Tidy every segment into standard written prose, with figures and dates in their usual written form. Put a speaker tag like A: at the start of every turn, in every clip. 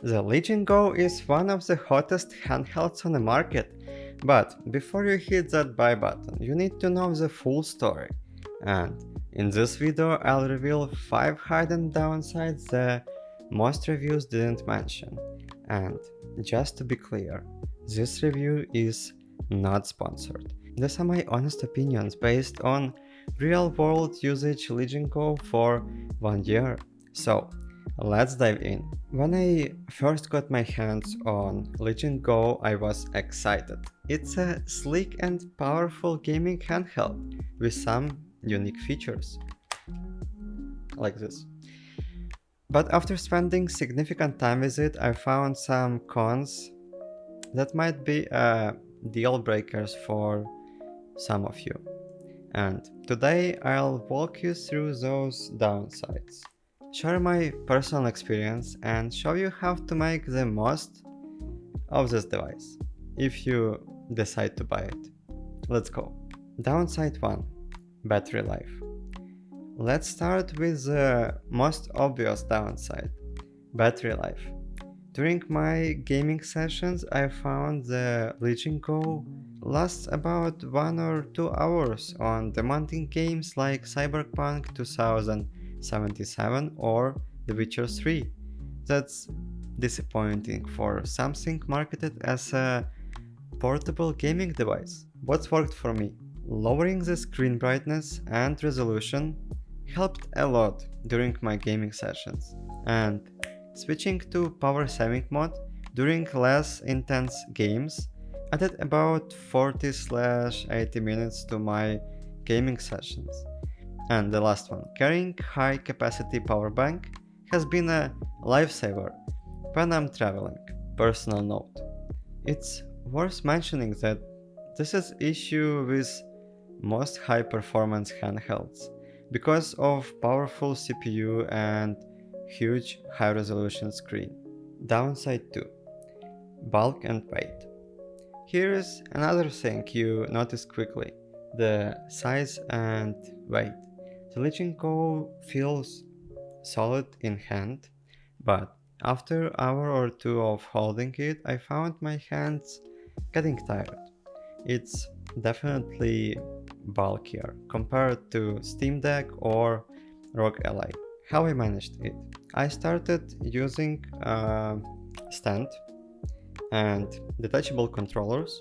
A: The Legion Go is one of the hottest handhelds on the market, but before you hit that buy button, you need to know the full story. And in this video, I'll reveal 5 hidden downsides that most reviews didn't mention. And just to be clear, this review is not sponsored. These are my honest opinions based on real world usage Legion Go for 1 year. So, let's dive in. When I first got my hands on Legion Go, I was excited. It's a sleek and powerful gaming handheld with some unique features, like this. But after spending significant time with it, I found some cons that might be deal breakers for some of you. And today I'll walk you through those downsides, share my personal experience, and show you how to make the most of this device if you decide to buy it. Let's go. Downside 1: Battery life. Let's start with the most obvious downside: battery life. During my gaming sessions, I found the Legion Go lasts about 1 or 2 hours on demanding games like Cyberpunk 2077 or The Witcher 3. That's disappointing for something marketed as a portable gaming device. What's worked for me? Lowering the screen brightness and resolution helped a lot during my gaming sessions, and switching to power saving mode during less intense games added about 40/80 minutes to my gaming sessions. And the last one, carrying high capacity power bank has been a lifesaver when I'm traveling. Personal note: it's worth mentioning that this is issue with most high performance handhelds because of powerful CPU and huge high resolution screen. Downside 2: bulk and weight. Here is another thing you notice quickly: the size and weight. The Legion Go feels solid in hand, but after an hour or two of holding it, I found my hands getting tired. It's definitely bulkier compared to Steam Deck or ROG Ally. How I managed it: I started using a stand and detachable controllers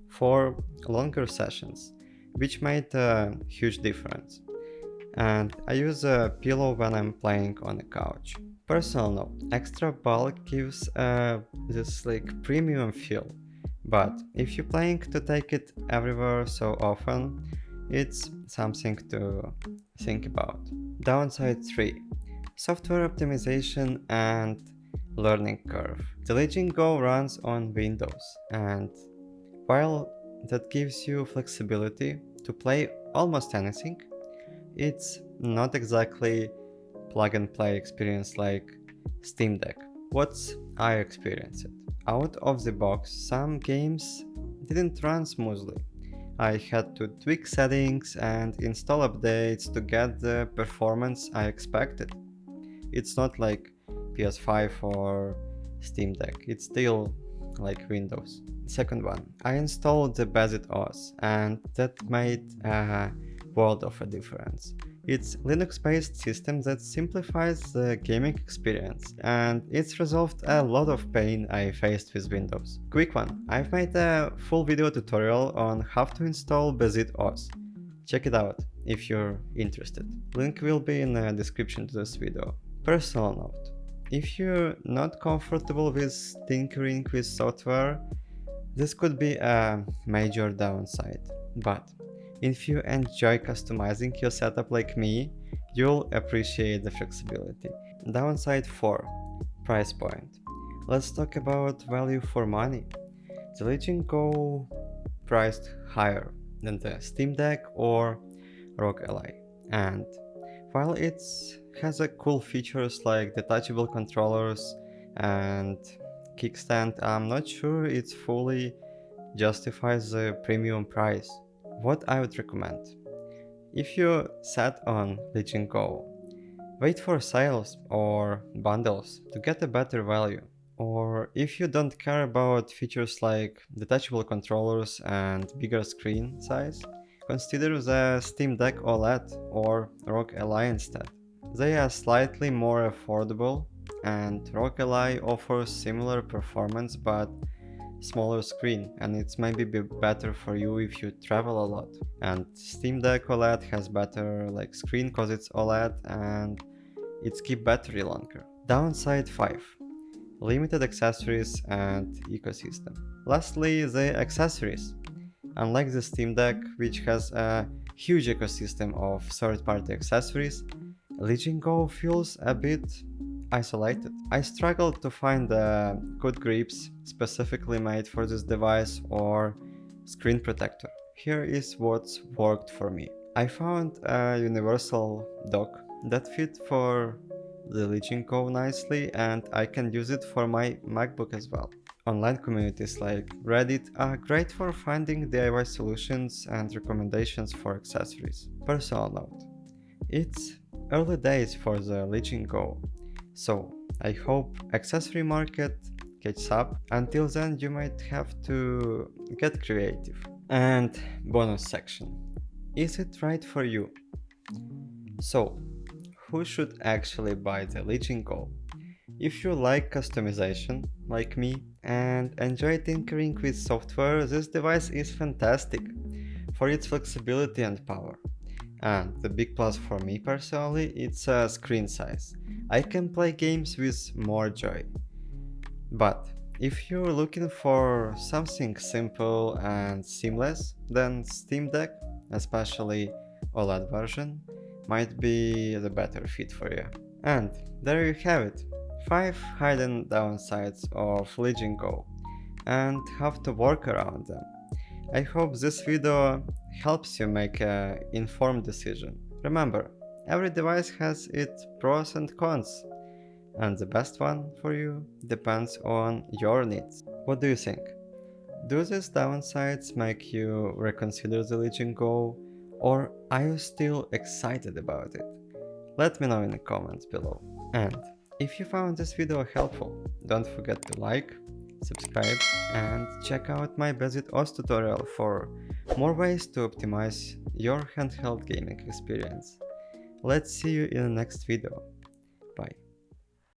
A: for longer sessions, which made a huge difference. And I use a pillow when I'm playing on a couch. Personal note: extra bulk gives this like premium feel, but if you're planning to take it everywhere so often, it's something to think about. Downside 3: software optimization and learning curve. The Legion Go runs on Windows, and while that gives you flexibility to play almost anything, it's not exactly plug and play experience like Steam Deck. What's I experienced? Out of the box, some games didn't run smoothly. I had to tweak settings and install updates to get the performance I expected. It's not like PS5 or Steam Deck, it's still like Windows. Second one, I installed the Basic OS, and that made a world of a difference. It's Linux-based system that simplifies the gaming experience, and it's resolved a lot of pain I faced with Windows. Quick one, I've made a full video tutorial on how to install Basic OS. Check it out if you're interested. Link will be in the description to this video. Personal note: if you're not comfortable with tinkering with software, this could be a major downside. But if you enjoy customizing your setup like me, you'll appreciate the flexibility. Downside 4: price point. Let's talk about value for money. The Legion Go priced higher than the Steam Deck or ROG Ally, and while it has a cool features like detachable controllers and kickstand, I'm not sure it fully justifies the premium price. What I would recommend: if you sat on Legion Go, Wait for sales or bundles to get a better value. Or if you don't care about features like detachable controllers and bigger screen size, consider the Steam Deck OLED or ROG Ally instead. They are slightly more affordable, and ROG Ally offers similar performance but smaller screen, and it's maybe be better for you if you travel a lot. And Steam Deck OLED has better screen because it's OLED and it's keep battery longer. Downside 5. Limited accessories and ecosystem. Lastly, the accessories. Unlike the Steam Deck, which has a huge ecosystem of third-party accessories, Legion Go feels a bit isolated. I struggled to find good grips specifically made for this device or screen protector. Here is what's worked for me. I found a universal dock that fit for the Legion Go nicely, and I can use it for my MacBook as well. Online communities like Reddit are great for finding DIY solutions and recommendations for accessories. Personal note: it's early days for the Legion Go, so I hope accessory market catches up. Until then, you might have to get creative. And bonus section: is it right for you? So, who should actually buy the Legion Go? If you like customization, like me, and enjoy tinkering with software, this device is fantastic for its flexibility and power. And the big plus for me personally, it's a screen size. I can play games with more joy. But if you're looking for something simple and seamless, then Steam Deck, especially OLED version, might be the better fit for you. And there you have it, 5 hidden downsides of Legion Go, and how to work around them. I hope this video helps you make an informed decision. Remember, every device has its pros and cons, and the best one for you depends on your needs. What do you think? Do these downsides make you reconsider the Legion Go, or are you still excited about it? Let me know in the comments below. And if you found this video helpful, don't forget to like, subscribe, and check out my Basic OS tutorial for more ways to optimize your handheld gaming experience. Let's see you in the next video. Bye.